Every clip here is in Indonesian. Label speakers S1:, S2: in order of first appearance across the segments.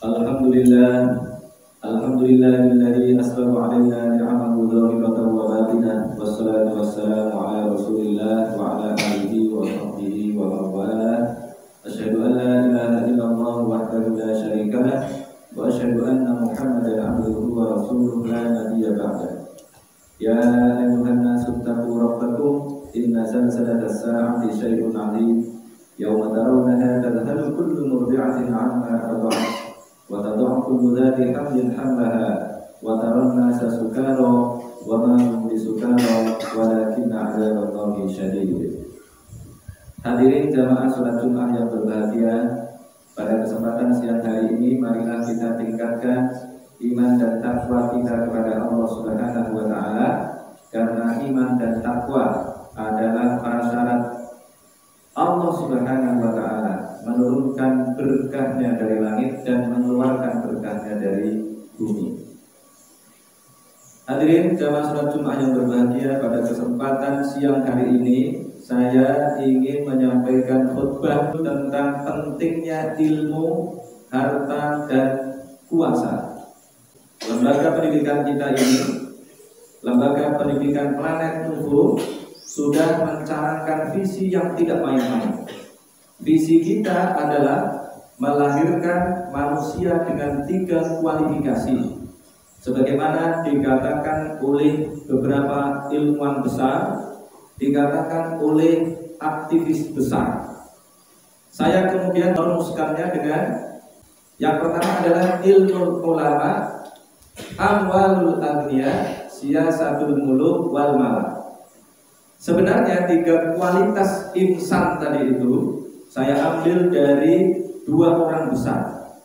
S1: Alhamdulillah, alhamdulillahilladzi asbagha 'alaina ni'amahu zahiratan wa batinah, wassalatu wassalamu ala Rasulillah wa ala alihi wa sahbihi wa man walah. Asyhadu an la ilaha illallah wahdahu la syarika lah wa asyhadu anna Muhammadan 'abduhu wa rasuluhu la nabiyya ba'dah. Ya ayyuhan nasu taqu rabbakum inna zalzalatas sa'ati syai'un 'adzim. Yawma tarawnaha tadhhalu kullu murdi'atin 'amma arda'at wa tad'u kullu dhati hamlin hamlaha wa taran nasa sukara wa ma hum bisukara walakinna 'adzaballahi syadid. Hadirin jamaah salat Jumat yang berbahagia, pada kesempatan siang hari ini marilah kita tingkatkan iman dan takwa kita kepada Allah Subhanahu wa taala, karena iman dan takwa adalah prasyarat Allah Subhanahu wa taala menurunkan berkahnya dari langit dan mengeluarkan berkahnya dari bumi. Hadirin jamaah salat Jumat yang berbahagia, pada kesempatan siang hari ini saya ingin menyampaikan khutbah tentang pentingnya ilmu, harta, dan kuasa. Lembaga pendidikan kita ini, lembaga pendidikan planet Nubuh, sudah mencanangkan visi yang tidak main-main. Visi kita adalah melahirkan manusia dengan 3 kualifikasi, sebagaimana dikatakan oleh beberapa ilmuwan besar, dikatakan oleh aktivis besar. Saya kemudian merumuskannya dengan yang pertama adalah ilmu ulama, amwalul aghniya, siyasatul muluk wal malak. Sebenarnya 3 kualitas insan tadi itu saya ambil dari 2 orang besar.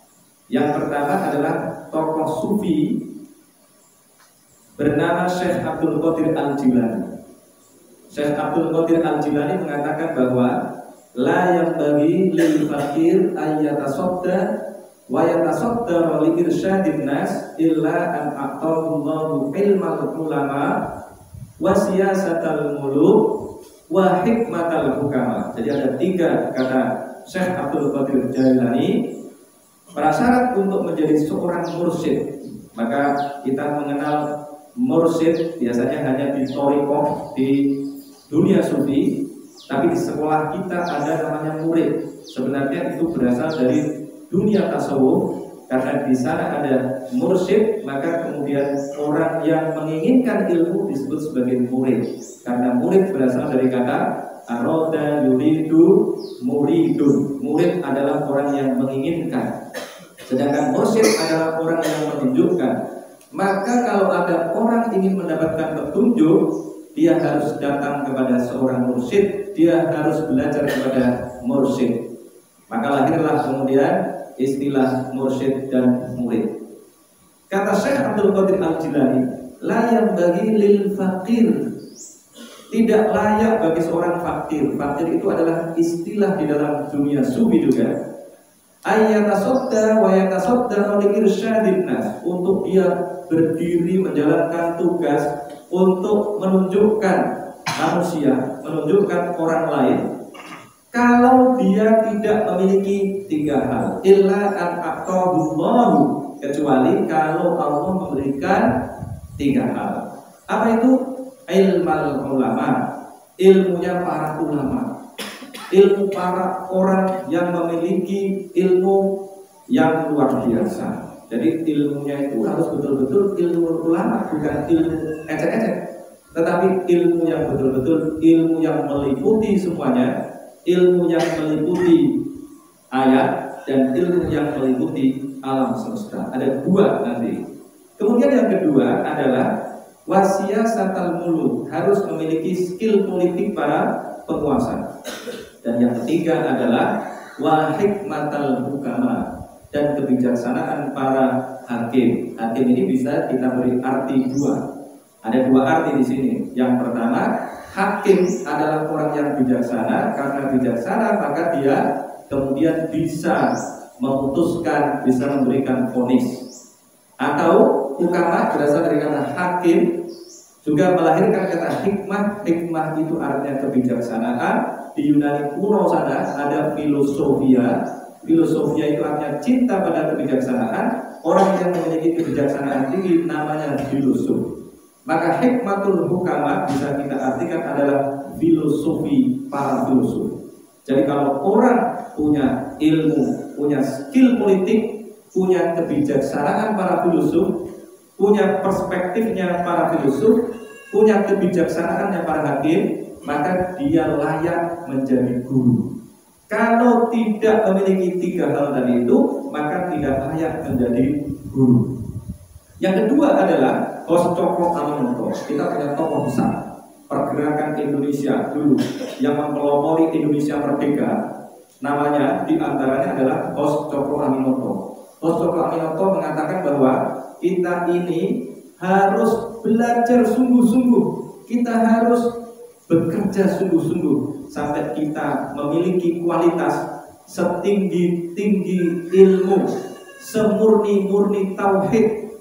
S1: Yang pertama adalah tokoh sufi bernama Syekh Abdul Qadir Al-Jilani. Syekh Abdul Qadir Al-Jilani mengatakan bahwa la yanbaghi lil faqir ayyatasadda wa yatasadda li irsyadin nas illa an aqtahu Allahu ilmal ulama wa siyasatal muluk wa hikmatal hukama. Jadi ada 3 kata Syekh Abdul Qadir Al-Jilani prasyarat untuk menjadi seorang mursyid. Maka kita mengenal mursyid biasanya hanya di thariqah, di dunia sufi, tapi di sekolah kita ada namanya murid. Sebenarnya itu berasal dari dunia tasawuf, karena di sana ada mursyid, maka kemudian orang yang menginginkan ilmu disebut sebagai murid. Karena murid berasal dari kata arada yuridu muridun. Murid adalah orang yang menginginkan, sedangkan mursyid adalah orang yang menunjukkan. Maka kalau ada orang ingin mendapatkan petunjuk, dia harus datang kepada seorang mursyid, dia harus belajar kepada mursyid. Maka lahirlah kemudian istilah mursyid dan murid. Kata Syekh Abdul Qadir Al-Jilani, la yanbaghi lil faqir, tidak layak bagi seorang fakir. Fakir itu adalah istilah di dalam dunia sufi juga. Ayyatasadda wa yatasadda li irsyadin nas, untuk dia berdiri menjalankan tugas untuk menunjukkan manusia, menunjukkan orang lain, kalau dia tidak memiliki 3 hal, illa an aqtahullahu, kecuali kalau Allah memberikan 3 hal. Apa itu? Ilmal ulama, ilmunya para ulama, ilmu para orang yang memiliki ilmu yang luar biasa. Jadi ilmunya itu harus betul-betul ilmu ulama, bukan ilmu ecek-ecek, tetapi ilmu yang betul-betul, ilmu yang meliputi semuanya, ilmu yang meliputi ayat dan ilmu yang meliputi alam semesta. Ada 2 nanti. Kemudian yang kedua adalah wasiyasatal muluk, harus memiliki skill politik para penguasa. Dan yang ketiga adalah wa hikmatal hukama, dan kebijaksanaan para hakim. Hakim ini bisa kita beri arti 2. Ada 2 arti di sini. Yang pertama, hakim adalah orang yang bijaksana. Karena bijaksana maka dia kemudian bisa memutuskan, bisa memberikan vonis. Atau hukama berasal dari kata hakim, juga melahirkan kata hikmah. Hikmah itu artinya kebijaksanaan. Di Yunani kuno sana ada filosofia. Filosofia itu artinya cinta pada kebijaksanaan. Orang yang memiliki kebijaksanaan tinggi namanya filosof. Maka hikmatul hukama bisa kita artikan adalah filosofi para filosof. Jadi kalau orang punya ilmu, punya skill politik, punya kebijaksanaan para filosof, punya perspektifnya para filosof, punya kebijaksanaannya para hakim, maka dia layak menjadi guru. Kalau tidak memiliki tiga hal tadi itu, maka tidak layak menjadi guru. Yang kedua adalah Hos Cokro Aminoto. Kita punya tokoh besar pergerakan Indonesia dulu yang mempelopori Indonesia merdeka. Namanya diantaranya adalah Hos Cokro Aminoto. Hos Cokro Aminoto mengatakan bahwa kita ini harus belajar sungguh-sungguh. Kita harus bekerja sungguh-sungguh sampai kita memiliki kualitas setinggi-tinggi ilmu, semurni-murni tauhid,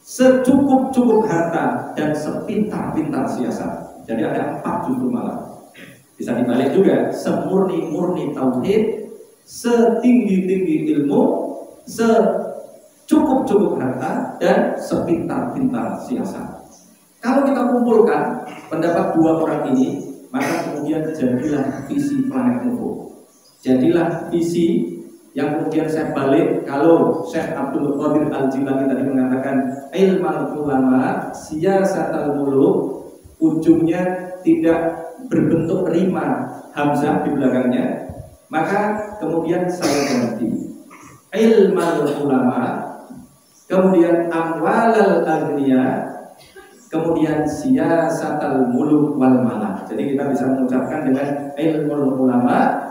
S1: secukup-cukup harta, dan sepintar-pintar siasat. Jadi ada 4 justru malah. Bisa dibalik juga, semurni-murni tauhid, setinggi-tinggi ilmu, secukup-cukup harta, dan sepintar-pintar siasat. Kalau kita kumpulkan pendapat 2 orang ini, maka kemudian jadilah visi planet UFO. Jadilah visi yang kemudian saya balik. Kalau Syekh Abdul Qadir Al-Jilani tadi mengatakan ilmal ulama siyasatul muluk, ujungnya tidak berbentuk rima hamzah di belakangnya, maka kemudian saya ganti ilmal ulama, kemudian amwalal agniya, kemudian siyasatul muluk wal malak. Jadi kita bisa mengucapkan dengan ilmul ulama,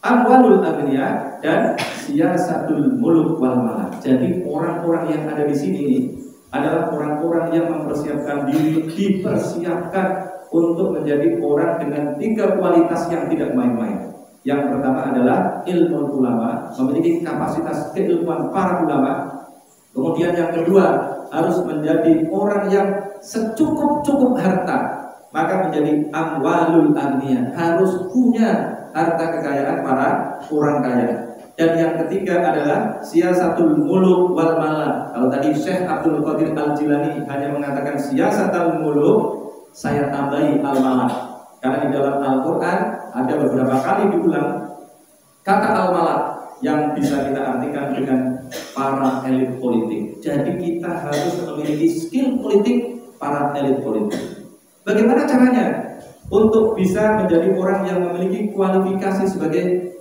S1: amwalul agniya, dan siyasatul muluk wal malak. Jadi orang-orang yang ada di sini adalah orang-orang yang mempersiapkan diri, dipersiapkan untuk menjadi orang dengan 3 kualitas yang tidak main-main. Yang pertama adalah ilmu ulama, memiliki kapasitas keilmuan para ulama. Kemudian yang kedua, harus menjadi orang yang secukup-cukup harta, maka menjadi amwalul agniya, harus punya harta kekayaan para orang kaya. Dan yang ketiga adalah siyasatul muluk wal malak. Kalau tadi Syekh Abdul Qadir Al-Jilani hanya mengatakan siyasatul muluk, saya tambahi al malak, karena di dalam Al-Quran ada beberapa kali diulang kata al malak yang bisa kita artikan dengan para elit politik. Jadi kita harus memiliki skill politik para elit politik. Bagaimana caranya untuk bisa menjadi orang yang memiliki kualifikasi sebagai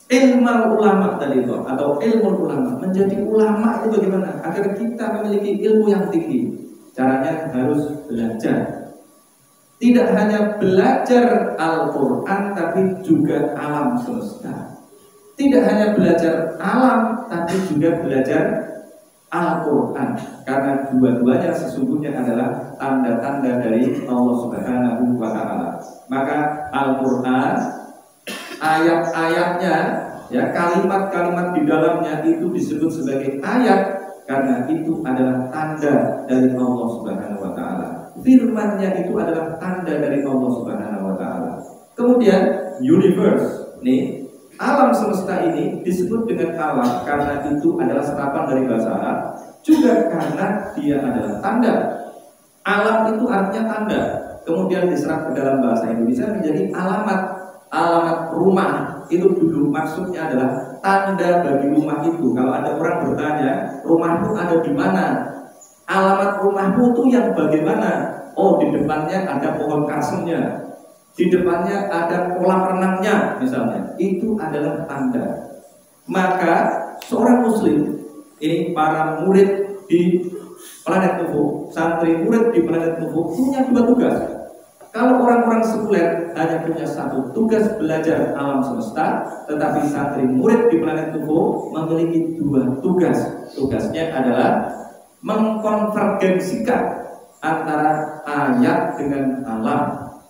S1: ilmu ulama tadi itu, atau ilmu ulama? Menjadi ulama itu bagaimana? Agar kita memiliki ilmu yang tinggi. Caranya harus belajar. Tidak hanya belajar Al-Quran, tapi juga alam semesta. Tidak hanya belajar alam, tapi juga belajar Al-Quran. Karena dua-duanya sesungguhnya adalah tanda-tanda dari Allah Subhanahu wa Ta'ala. Maka Al-Quran, ayat-ayatnya, ya, kalimat-kalimat di dalamnya itu disebut sebagai ayat, karena itu adalah tanda dari Allah Subhanahu wa Ta'ala. Firman-Nya itu adalah tanda dari Allah Subhanahu wa Ta'ala. Kemudian universe, nih, alam semesta ini disebut dengan alam karena itu adalah serapan dari bahasa Arab, juga karena dia adalah tanda. Alam itu artinya tanda, kemudian diserap ke dalam bahasa Indonesia menjadi alamat. Alamat rumah itu dulu maksudnya adalah tanda bagi rumah itu. Kalau ada orang bertanya, rumahmu ada di mana? Alamat rumahmu itu yang bagaimana? Oh, di depannya ada pohon kasemnya, di depannya ada kolam renangnya misalnya. Itu adalah tanda. Maka seorang muslim, ini para murid di planet UFO, santri murid di planet UFO punya 2 tugas. Kalau orang-orang sekuler hanya punya 1 tugas, belajar alam semesta, tetapi santri murid di planet UFO memiliki 2 tugas. Tugasnya adalah mengkonvergensikan antara ayat dengan alam,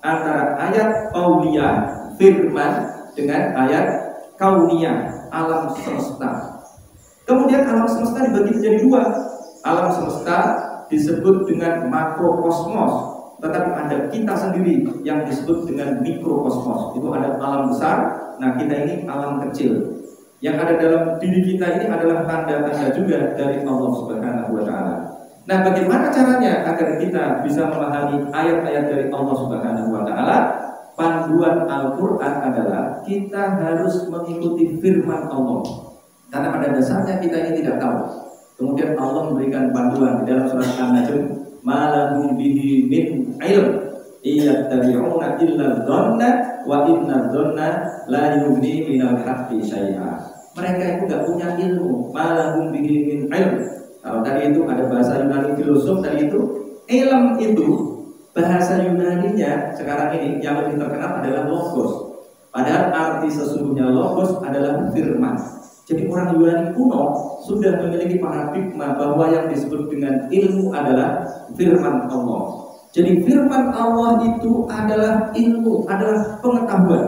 S1: antara ayat qauliyah, firman, dengan ayat kauniyah, alam semesta. Kemudian alam semesta dibagi menjadi 2. Alam semesta disebut dengan makrokosmos, tetapi ada kita sendiri yang disebut dengan mikrokosmos. Itu ada alam besar, Nah, kita ini alam kecil. Yang ada dalam diri kita ini adalah tanda-tanda juga dari Allah Subhanahu wa Ta'ala. Nah, bagaimana caranya agar kita bisa memahami ayat-ayat dari Allah Subhanahu wa Ta'ala? Panduan Al-Quran adalah kita harus mengikuti firman Allah. Karena pada dasarnya kita ini tidak tahu. Kemudian Allah memberikan panduan di dalam surat An-Najm, "Ma lahum bihi min ilm, iyattabi'una illa dhanna wa inna dhanna la yughni minal haqqi syai'a." Mereka itu tidak punya ilmu. Ma lahum bihi min ilm. Kalau tadi itu ada bahasa Yunani filosof, tadi itu ilm itu bahasa Yunaninya sekarang ini yang lebih terkenal adalah logos. Padahal arti sesungguhnya logos adalah firman. Jadi orang Yunani kuno sudah memiliki paradigma bahwa yang disebut dengan ilmu adalah firman Allah. Jadi firman Allah itu adalah ilmu, adalah pengetahuan.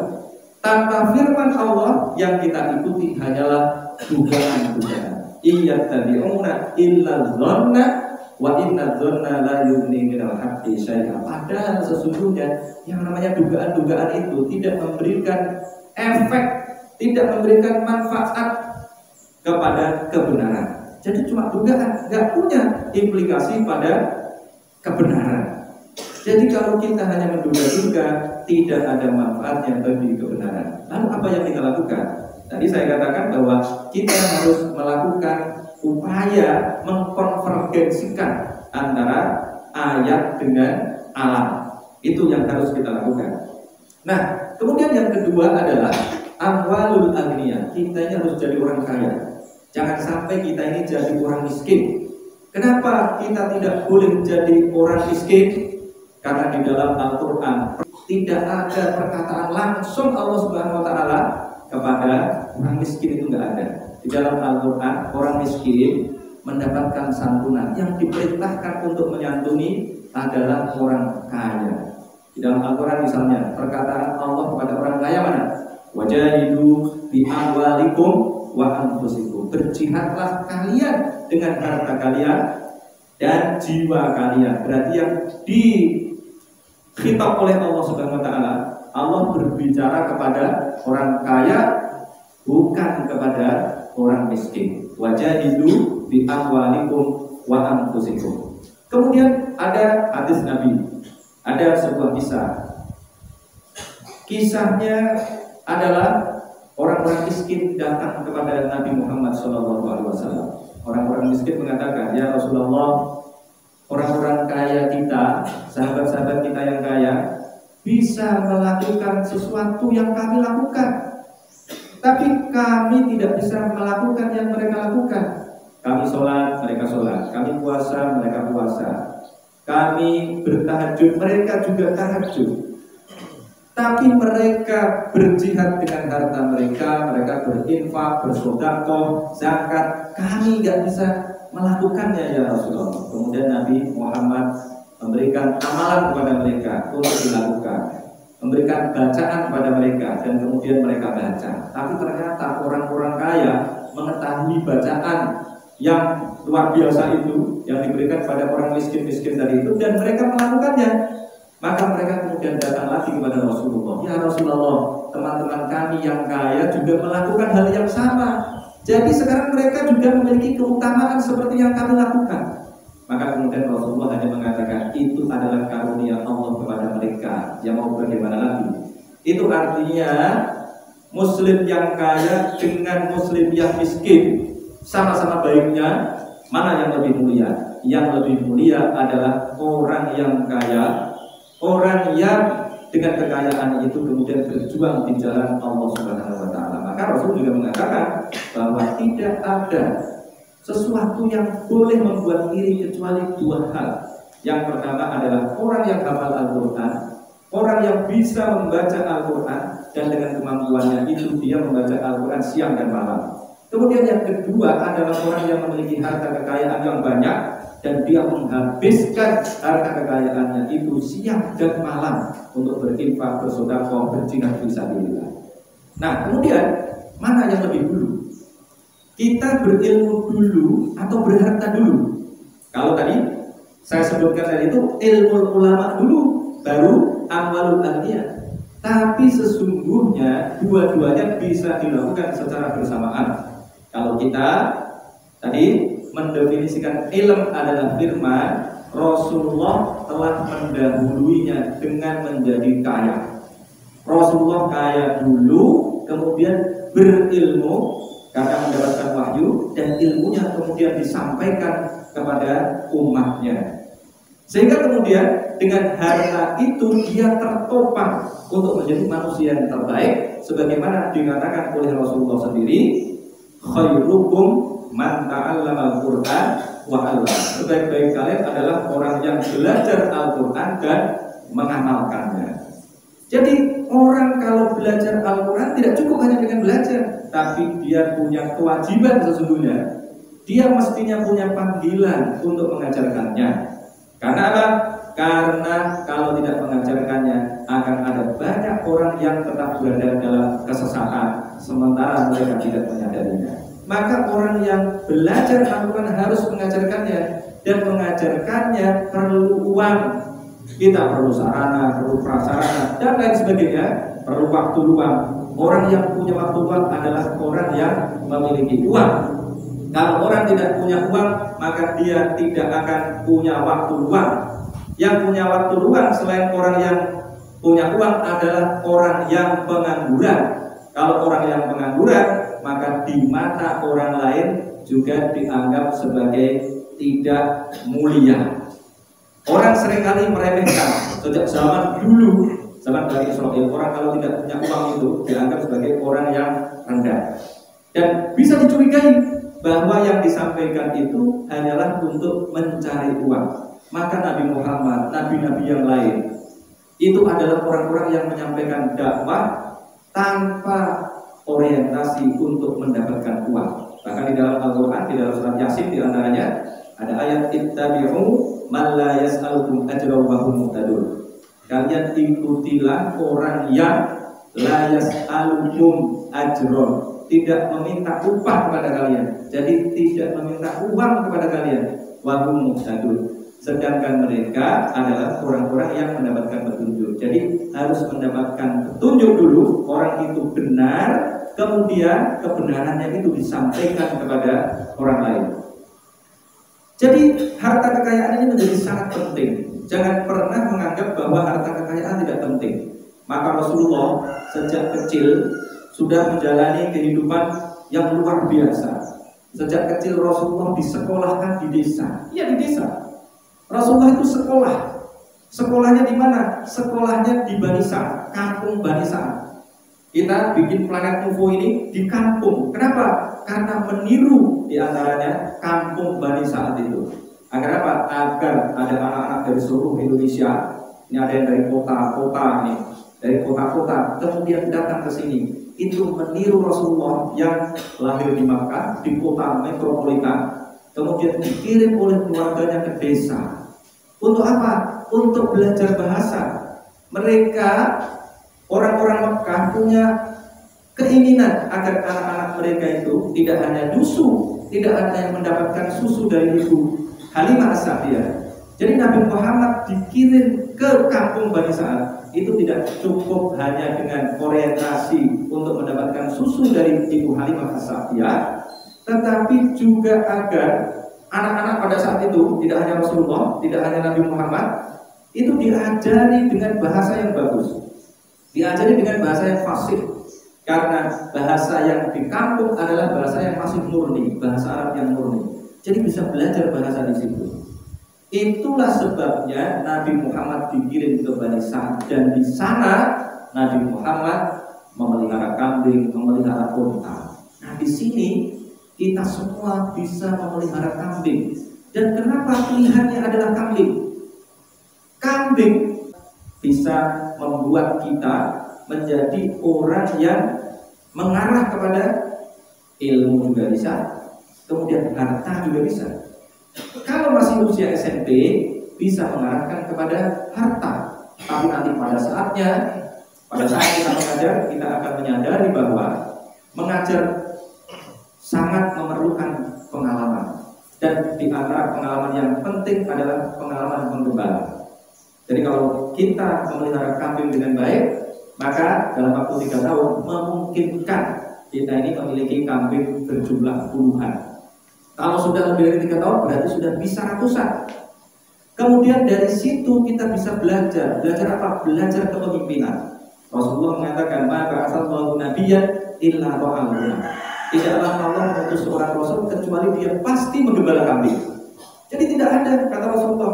S1: Tanpa firman Allah yang kita ikuti hanyalah dugaan-dugaan. Iyattabi'una illa dhanna wa inna dhanna la yughni minal haqqi syai'a. Padahal sesungguhnya yang namanya dugaan-dugaan itu tidak memberikan efek, tidak memberikan manfaat kepada kebenaran. Jadi cuma dugaan, nggak punya implikasi pada kebenaran. Jadi kalau kita hanya menduga-duga, tidak ada manfaatnya bagi kebenaran. Lalu apa yang kita lakukan? Tadi saya katakan bahwa kita harus melakukan upaya mengkonvergensikan antara ayat dengan alam. Itu yang harus kita lakukan. Nah, kemudian yang kedua adalah amwalul agniya. Kita ini harus jadi orang kaya. Jangan sampai kita ini jadi orang miskin. Kenapa kita tidak boleh jadi orang miskin? Karena di dalam Al-Quran tidak ada perkataan langsung Allah Subhanahu wa Ta'ala kepada orang miskin, itu nggak ada. Di dalam Al-Quran orang miskin mendapatkan santunan. Yang diperintahkan untuk menyantuni adalah orang kaya. Di dalam Al-Quran misalnya perkataan Allah kepada orang kaya mana? Wajahidu bi amwalikum wa anfusikum. Berjihadlah kalian dengan harta kalian dan jiwa kalian. Berarti yang dikhitab oleh Allah Subhanahu wa Ta'ala, Allah berbicara kepada orang kaya, bukan kepada orang miskin. Wajahidu bi amwalikum wa anfusikum. Kemudian ada hadis Nabi, ada sebuah kisah. Kisahnya adalah orang-orang miskin datang kepada Nabi Muhammad SAW. Orang-orang miskin mengatakan, "Ya Rasulullah, orang-orang kaya kita, sahabat-sahabat kita yang kaya, bisa melakukan sesuatu yang kami lakukan, tapi kami tidak bisa melakukan yang mereka lakukan. Kami sholat, mereka sholat. Kami puasa, mereka puasa. Kami bertahajud, mereka juga tahajud. Tapi mereka berjihad dengan harta mereka, mereka berinfak, bersedekah, zakat. Kami nggak bisa melakukannya ya Rasulullah." Kemudian Nabi Muhammad memberikan amalan kepada mereka untuk dilakukan, memberikan bacaan kepada mereka, dan kemudian mereka baca. Tapi ternyata orang-orang kaya mengetahui bacaan yang luar biasa itu yang diberikan pada orang miskin-miskin tadi itu, dan mereka melakukannya. Maka mereka kemudian datang lagi kepada Rasulullah. "Ya Rasulullah, teman-teman kami yang kaya juga melakukan hal yang sama. Jadi sekarang mereka juga memiliki keutamaan seperti yang kami lakukan." Maka kemudian Rasulullah hanya mengatakan, itu adalah karunia Allah kepada mereka. Yang mau bagaimana lagi? Itu artinya Muslim yang kaya dengan Muslim yang miskin sama-sama baiknya. Mana yang lebih mulia? Yang lebih mulia adalah orang yang kaya, orang yang dengan kekayaan itu kemudian berjuang di jalan Allah Subhanahu wa Ta'ala. Maka Rasul juga mengatakan bahwa tidak ada sesuatu yang boleh membuat iri kecuali dua hal. Yang pertama adalah orang yang hafal Al-Quran, orang yang bisa membaca Al-Quran, dan dengan kemampuannya itu dia membaca Al-Quran siang dan malam. Kemudian yang kedua adalah orang yang memiliki harta kekayaan yang banyak, dan dia menghabiskan harta kekayaannya itu siang dan malam untuk berinfak, bersedekah, berjihad fisabilillah. Nah, kemudian mana yang lebih dulu? Kita berilmu dulu atau berharta dulu? Kalau tadi saya sebutkan tadi itu ilmu ulama dulu, baru amwalul agniya. Tapi sesungguhnya dua-duanya bisa dilakukan secara bersamaan. Kalau kita tadi mendefinisikan ilm adalah firman, Rasulullah telah mendahuluinya dengan menjadi kaya. Rasulullah kaya dulu, kemudian berilmu karena mendapatkan wahyu, dan ilmunya kemudian disampaikan kepada umatnya. Sehingga kemudian dengan harta itu dia tertopang untuk menjadi manusia yang terbaik, sebagaimana dikatakan oleh Rasulullah sendiri, khairukum man ta'allama al-Qur'an wa 'allama. Sebaik-baik kalian adalah orang yang belajar Al-Qur'an dan mengamalkannya. Jadi orang kalau belajar Al-Quran tidak cukup hanya dengan belajar, tapi dia punya kewajiban sesungguhnya. Dia mestinya punya panggilan untuk mengajarkannya. Karena apa? Karena kalau tidak mengajarkannya, akan ada banyak orang yang tetap berada dalam kesesatan, sementara mereka tidak menyadarinya. Maka orang yang belajar Al-Quran harus mengajarkannya, dan mengajarkannya perlu uang. Kita perlu sarana, perlu prasarana, dan lain sebagainya, perlu waktu luang. Orang yang punya waktu luang adalah orang yang memiliki uang. Kalau orang tidak punya uang, maka dia tidak akan punya waktu luang. Yang punya waktu luang selain orang yang punya uang adalah orang yang pengangguran. Kalau orang yang pengangguran, maka di mata orang lain juga dianggap sebagai tidak mulia. Orang seringkali meremehkan sejak zaman dulu, zaman Bani Israil, orang kalau tidak punya uang itu dianggap sebagai orang yang rendah. Dan bisa dicurigai bahwa yang disampaikan itu hanyalah untuk mencari uang. Maka Nabi Muhammad, nabi-nabi yang lain, itu adalah orang-orang yang menyampaikan dakwah tanpa orientasi untuk mendapatkan uang. Bahkan di dalam Al-Quran, di dalam surat Yasin diantaranya ada ayat ittabi'u man la yas'alukum ajran wa hum muhtadun. Kalian ikutilah orang yang la yas'alukum ajran, tidak meminta upah kepada kalian. Jadi tidak meminta uang kepada kalian, wa hum muhtadun. Sedangkan mereka adalah orang-orang yang mendapatkan petunjuk. Jadi harus mendapatkan petunjuk dulu, orang itu benar, kemudian kebenarannya itu disampaikan kepada orang lain. Jadi harta kekayaan ini menjadi sangat penting. Jangan pernah menganggap bahwa harta kekayaan tidak penting. Maka Rasulullah sejak kecil sudah menjalani kehidupan yang luar biasa. Sejak kecil Rasulullah disekolahkan di desa. Iya, di desa. Rasulullah itu sekolah. Sekolahnya di mana? Sekolahnya di Bani Sa'ad, kampung Bani Sa'ad. Kita bikin planet UFO ini di kampung. Kenapa? Karena meniru diantaranya kampung Bani Sa'ad itu. Agar apa? Agar ada anak-anak dari seluruh Indonesia. Ini ada yang dari kota-kota nih, dari kota-kota, kemudian datang ke sini. Itu meniru Rasulullah yang lahir di Makkah, di kota metropolitan, kemudian dikirim oleh keluarganya ke desa. Untuk apa? Untuk belajar bahasa. Mereka orang-orang Mekah punya keinginan agar anak-anak mereka itu tidak hanya nyusu, tidak hanya yang mendapatkan susu dari ibu Halimah As-Sa'diyah. Jadi Nabi Muhammad dikirim ke kampung Bani Sa'ad itu tidak cukup hanya dengan orientasi untuk mendapatkan susu dari ibu Halimah As-Sa'diyah, tetapi juga agar anak-anak pada saat itu, tidak hanya Rasulullah, tidak hanya Nabi Muhammad, itu diajari dengan bahasa yang bagus, diajari dengan bahasa yang fasih. Karena bahasa yang di kampung adalah bahasa yang masih murni, bahasa Arab yang murni. Jadi bisa belajar bahasa di situ. Itulah sebabnya Nabi Muhammad dikirim ke Bani Sa'ad, dan di sana Nabi Muhammad memelihara kambing, memelihara unta. Nah, di sini kita semua bisa memelihara kambing. Dan kenapa pilihannya adalah kambing? Kambing bisa membuat kita menjadi orang yang mengarah kepada ilmu juga bisa, kemudian harta juga bisa. Kalau masih usia SMP bisa mengarahkan kepada harta, tapi nanti pada saat kita mengajar, kita akan menyadari bahwa mengajar sangat memerlukan pengalaman, dan di antara pengalaman yang penting adalah pengalaman menggembala. Jadi kalau kita memelihara kambing dengan baik, Maka dalam waktu 3 tahun memungkinkan kita ini memiliki kambing berjumlah puluhan. Kalau sudah lebih dari 3 tahun berarti sudah bisa ratusan. Kemudian dari situ kita bisa belajar apa? Belajar kepemimpinan. Rasulullah mengatakan, maka asallahu nabiyyan illa ra'aluna. Tidaklah Allah mengutus seorang rasul kecuali dia pasti menggembala kambing. Jadi tidak ada, kata Rasulullah,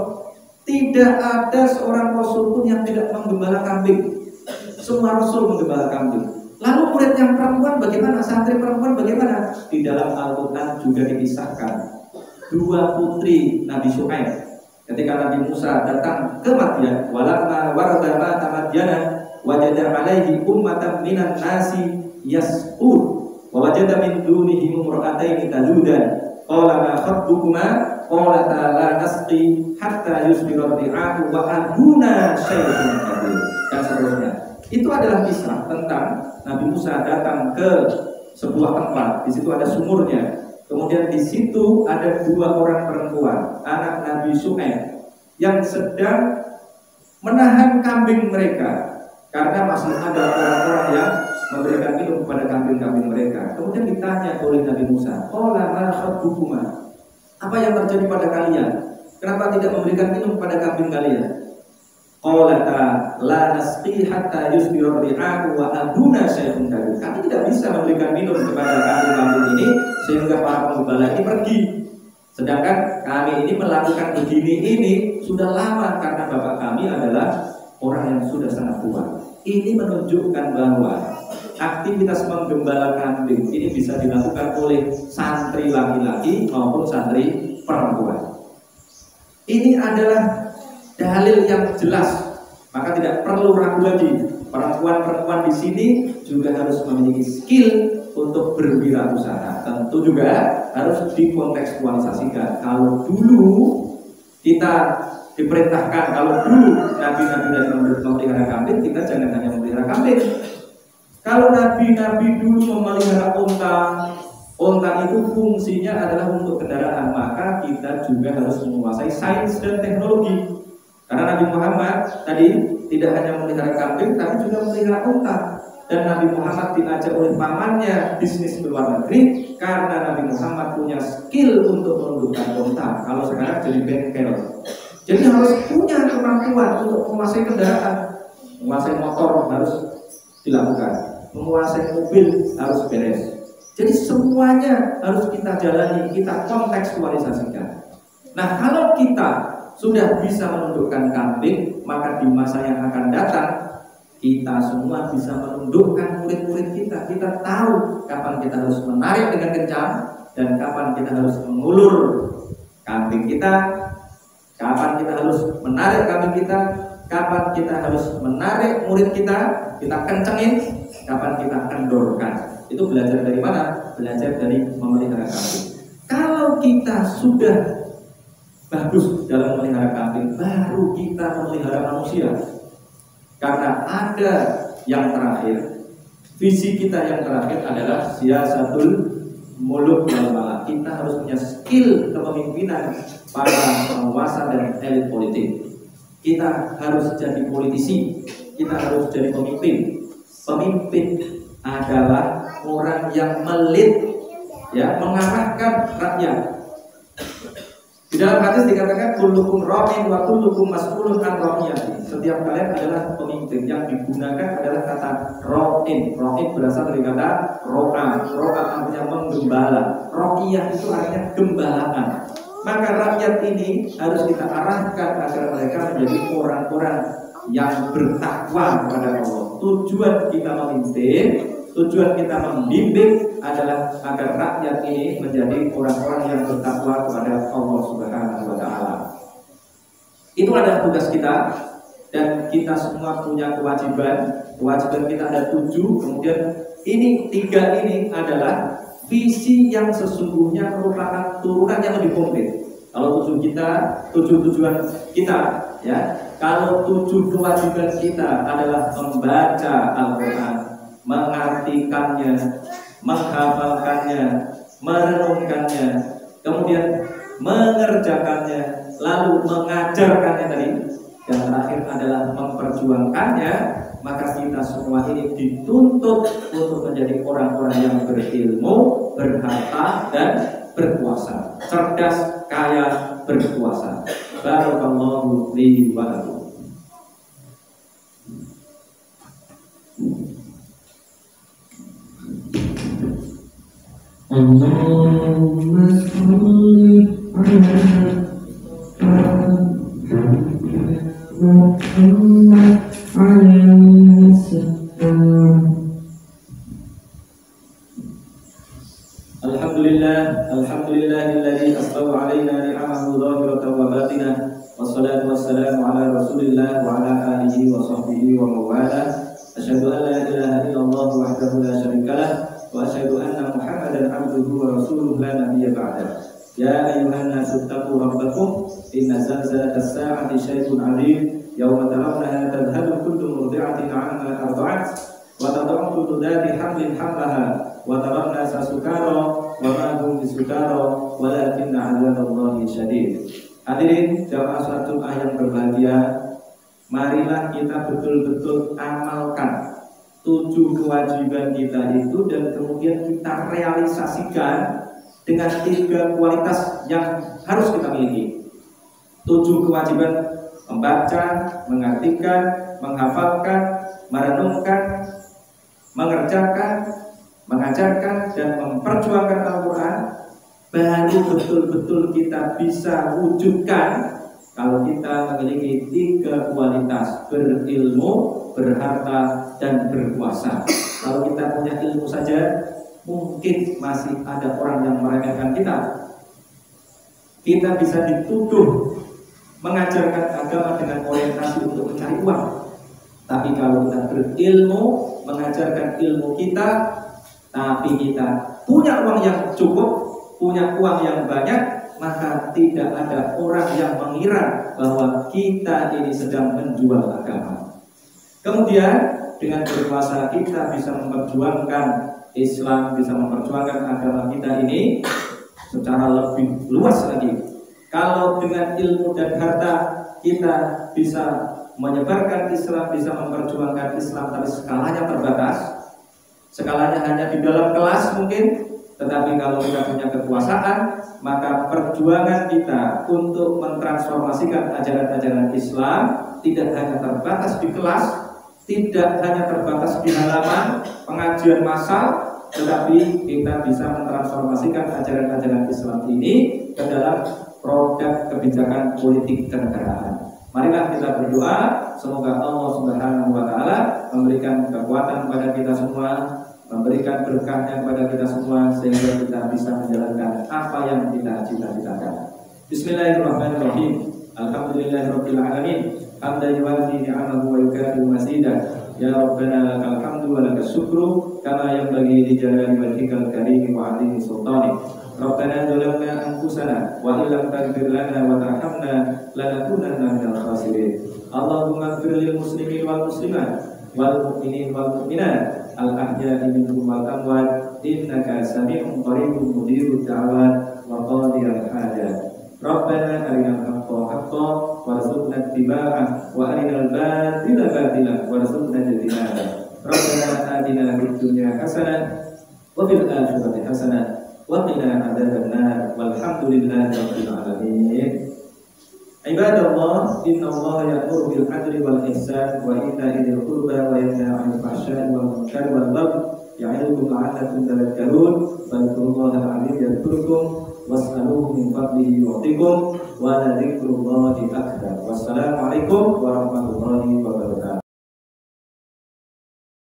S1: tidak ada seorang rasul pun yang tidak menggembala kambing. Semua rasul menggembala kambing. Lalu murid yang perempuan bagaimana? Santri perempuan bagaimana? Di dalam Al-Quran juga dikisahkan 2 putri Nabi Syuaib. Ketika Nabi Musa datang ke Madyan, walamma warada ma'ata Madyana wajada alaihi ummatan minan nasi yas'ud wa wajada min dunihim imra'ataini tadudan qala ma khattubukuma qala la nasqi hatta yusbira ar-ri'a'u wa abuna syai'un kabir, dan seterusnya. Itu adalah kisah tentang Nabi Musa datang ke sebuah tempat. Di situ ada sumurnya. Kemudian di situ ada 2 orang perempuan, anak Nabi Syuaib, yang sedang menahan kambing mereka karena masih ada orang-orang yang memberikan minum kepada kambing-kambing mereka. Kemudian ditanya oleh Nabi Musa, "Qala ma khattubukuma?" Apa yang terjadi pada kalian? Kenapa tidak memberikan minum kepada kambing kalian? Qala la nasqi hatta yusbira ar-ri'a'u wa abuna syai'un kabir. Kami tidak bisa memberikan minum kepada kambing-kambing ini sehingga para penggembala ini pergi. Sedangkan kami ini melakukan begini ini sudah lama karena bapak kami adalah orang yang sudah sangat tua. Ini menunjukkan bahwa aktivitas menggembala kambing ini bisa dilakukan oleh santri laki-laki maupun santri perempuan. Ini adalah dalil yang jelas, maka tidak perlu ragu lagi. Perempuan-perempuan di sini juga harus memiliki skill untuk berwirausaha. Tentu juga harus dikontekstualisasikan. Kalau dulu kita diperintahkan, kalau dulu nabi-nabi dari memelihara kambing, kita jangan hanya memelihara kambing. Kalau nabi-nabi dulu memelihara unta itu fungsinya adalah untuk kendaraan, maka kita juga harus menguasai sains dan teknologi. Karena Nabi Muhammad tadi tidak hanya memelihara kambing, tapi juga memelihara unta. Dan Nabi Muhammad diajak oleh pamannya bisnis ke luar negeri karena Nabi Muhammad punya skill untuk menundukkan unta. Kalau sekarang jadi bengkel. Jadi harus punya kemampuan untuk menguasai kendaraan. Menguasai motor harus dilakukan, menguasai mobil harus beres. Jadi semuanya harus kita jalani, kita kontekstualisasikan. Nah, kalau kita sudah bisa menundukkan kambing, maka di masa yang akan datang kita semua bisa menundukkan murid-murid kita. Kita tahu kapan kita harus menarik dengan kencang dan kapan kita harus mengulur kambing kita, kapan kita harus menarik kambing kita, kapan kita harus menarik murid kita kencengin, kapan kita kendorkan. Itu belajar dari mana? Belajar dari memelihara kambing. Kalau kita sudah bagus dalam memelihara kambing, baru kita memelihara manusia. Karena ada yang terakhir, visi kita yang terakhir adalah siyasatul muluk wal malak. Kita harus punya skill kepemimpinan para penguasa dan elit politik. Kita harus jadi politisi, kita harus jadi pemimpin. Pemimpin adalah orang yang melit, ya, mengarahkan rakyat. Di dalam hadis dikatakan kullukum ra'in wa kullukum mas'ulun an ra'iyati. Setiap kalian adalah pemimpin. Yang digunakan adalah kata ra'in. Ra'in berasal dari kata ro'a. Ro'a artinya menggembala. Ra'iyah itu artinya gembalaan. Maka rakyat ini harus kita arahkan agar mereka menjadi orang-orang yang bertakwa kepada Allah. Tujuan kita memimpin, tujuan kita membimbing adalah agar rakyat ini menjadi orang-orang yang bertakwa kepada Allah Subhanahu wa Ta'ala. Itu adalah tugas kita, dan kita semua punya kewajiban. Kewajiban kita ada 7. Kemudian ini 3 ini adalah visi yang sesungguhnya merupakan turunan yang lebih konkret. Kalau 7 tujuan kita, ya. Kalau 7 kewajiban kita adalah membaca Al-Quran, mengartikannya, menghafalkannya, merenungkannya, kemudian mengerjakannya, lalu mengajarkannya tadi. dan terakhir adalah memperjuangkannya, maka kita semua ini dituntut untuk menjadi orang-orang yang berilmu, berharta, dan berkuasa, cerdas, kaya, berkuasa. Barakallahu li wa lakum.
S2: Allahumma sholli ala Muhammad alaihi salam.
S1: Alhamdulillahilladzi asbawa alaina ni'amahu dhahiratan wa batinah. Wassalatu wassalamu ala Rasulillah wa ala alihi wa sahbihi wa mawala. Asyhadu an la ilaha illallah wahdahu la syarikalah wa asyhadu anna Muhammadan abduhu wa rasuluhu la nabiyya ba'dah. Ya ayyuhan nasu taqu rabbakum inna zalzalatas sa'ati syai'un 'adzim yawma tarawnaha tadhhalu kullu murdi'atin 'amma arda'at wa tad'u kullu dhati hamlin hamlaha wa taran nasa sukara wa ma hum bisukara walakinna 'adzaballahi syadid. Hadirin jamaah salat Jumat yang berbahagia, marilah kita betul-betul amalkan 7 kewajiban kita itu dan kemudian kita realisasikan dengan 3 kualitas yang harus kita miliki. 7 kewajiban: membaca, mengartikan, menghafalkan, merenungkan, mengerjakan, mengajarkan, dan memperjuangkan Al-Quran. Baru betul-betul kita bisa wujudkan kalau kita memiliki 3 kualitas: berilmu, berharta, dan berkuasa. Kalau kita punya ilmu saja, mungkin masih ada orang yang meremehkan kita. Kita bisa dituduh mengajarkan agama dengan orientasi untuk mencari uang. Tapi kalau kita berilmu, mengajarkan ilmu kita, tapi kita punya uang yang cukup, punya uang yang banyak, maka tidak ada orang yang mengira bahwa kita ini sedang menjual agama. Kemudian dengan berkuasa kita bisa memperjuangkan Islam, bisa memperjuangkan agama kita ini secara lebih luas lagi. Kalau dengan ilmu dan harta kita bisa menyebarkan Islam, bisa memperjuangkan Islam, tapi skalanya terbatas. Skalanya hanya di dalam kelas mungkin. Tetapi kalau kita punya kekuasaan, maka perjuangan kita untuk mentransformasikan ajaran-ajaran Islam tidak hanya terbatas di kelas, tidak hanya terbatas di halaman pengajian massal, tetapi kita bisa mentransformasikan ajaran-ajaran Islam ini ke dalam produk kebijakan politik kenegaraan. Marilah kita berdoa, semoga Allah Subhanahu wa Ta'ala memberikan kekuatan kepada kita semua, memberikan berkahnya kepada kita semua, sehingga kita bisa menjalankan apa yang kita cita-citakan. Bismillahirrahmanirrahim. Alhamdulillahirabbil alamin. Hamdan yuwaffi ni'amahu wa yukafi masidah. Ya Rabbana lakal hamdu wa lakas syukru kama yanbaghi li jalali wajhikal karim wa 'azimi sultanik. Rabbana zalamna anfusana wa illam taghfir lana wa tarhamna lanakunanna minal khasirin. Allahumma ighfir lil muslimin wal muslimat wal mu'minin wal mu'minat al-ahya'i minhum wal amwat innaka sami'un qaribun mujibud da'wat wa qadiyal hajat. Rabbana arinal haqqa haqqan warzuqna ittiba'ah wa arinal batila batilan warzuqna ijtinabah. Rabbana atina fid dunya hasanah wa fil akhirati hasanah wa qina adzabannar walhamdulillahi rabbil alamin. Ibadallah, innallaha ya'muru bil 'adli wal ihsan wa ita'i dzil qurba wa yanha 'anil fahsya'i wal munkari wal baghi ya'idukum la'allakum tadhakkarun. Fadhkurullaha al-'azim yadhkurkum was'aluhu min fadlihi yu'tikum wa la dzikrullahi akbar. Wassalamu alaikum warahmatullahi wabarakatuh.